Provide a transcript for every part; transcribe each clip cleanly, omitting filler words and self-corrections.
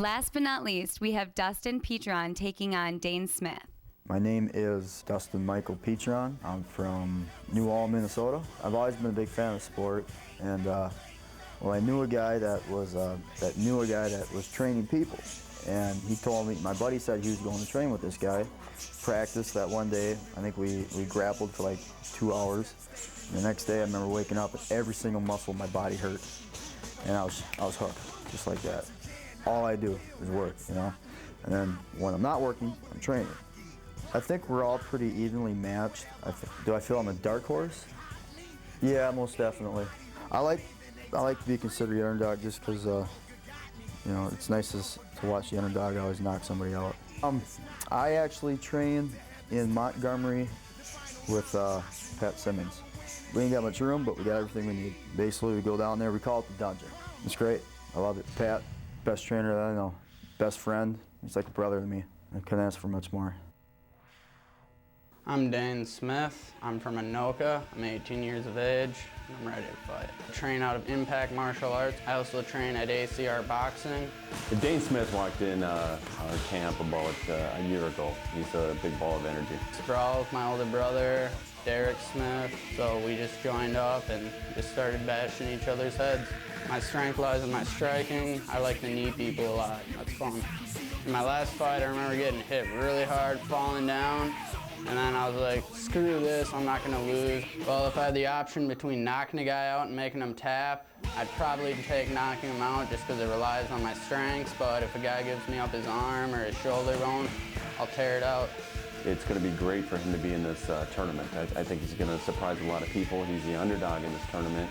Last but not least, we have Dustin Petron taking on Dane Smith. My name is Dustin Michael Petron. I'm from New Ulm, Minnesota. I've always been a big fan of the sport, and I knew a guy that was training people, and he told me, my buddy said he was going to train with this guy. Practiced that one day. I think we grappled for like 2 hours. And the next day, I remember waking up and every single muscle in my body hurt, and I was hooked, just like that. All I do is work, you know. And then when I'm not working, I'm training. I think we're all pretty evenly matched. Do I feel I'm a dark horse? Yeah, most definitely. I like to be considered the underdog just because, you know, it's nice to watch the underdog always knock somebody out. I actually train in Montgomery with Pat Simmons. We ain't got much room, but we got everything we need. Basically, we go down there, we call it the dungeon. It's great. I love it. Pat, best trainer that I know, best friend. He's like a brother to me. I couldn't ask for much more. I'm Dane Smith. I'm from Anoka. I'm 18 years of age, and I'm ready to fight. I train out of Impact Martial Arts. I also train at ACR Boxing. Dane Smith walked in our camp about a year ago. He's a big ball of energy. Sprawl with my older brother, Derek Smith, so we just joined up and just started bashing each other's heads. My strength lies in my striking. I like to knee people a lot. That's fun. In my last fight, I remember getting hit really hard, falling down. And then I was like, screw this, I'm not gonna lose. Well, if I had the option between knocking a guy out and making him tap, I'd probably take knocking him out just because it relies on my strengths, but if a guy gives me up his arm or his shoulder bone, I'll tear it out. It's gonna be great for him to be in this tournament. I think he's gonna surprise a lot of people. He's the underdog in this tournament,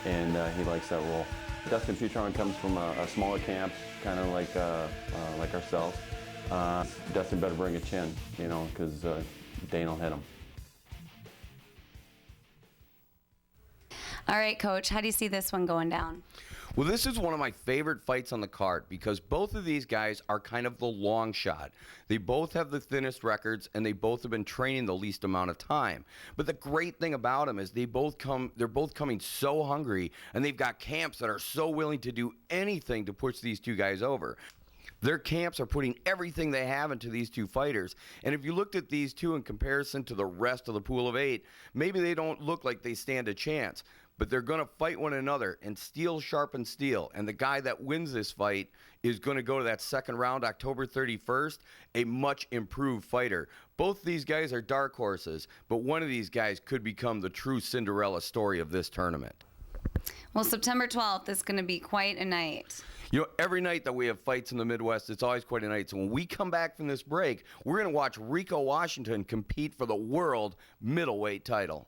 and he likes that role. Dustin Petron comes from a smaller camp, kind of like ourselves. Dustin better bring a chin, you know, because Dane will hit him. All right, Coach, how do you see this one going down? Well, this is one of my favorite fights on the card because both of these guys are kind of the long shot. They both have the thinnest records and they both have been training the least amount of time. But the great thing about them is they're both coming so hungry, and they've got camps that are so willing to do anything to push these two guys over. Their camps are putting everything they have into these two fighters. And if you looked at these two in comparison to the rest of the pool of 8, maybe they don't look like they stand a chance. But they're going to fight one another, and steel sharpens steel. And the guy that wins this fight is going to go to that second round October 31st, a much improved fighter. Both these guys are dark horses, but one of these guys could become the true Cinderella story of this tournament. Well, September 12th is going to be quite a night. You know, every night that we have fights in the Midwest, it's always quite a night. So when we come back from this break, we're going to watch Rico Washington compete for the world middleweight title.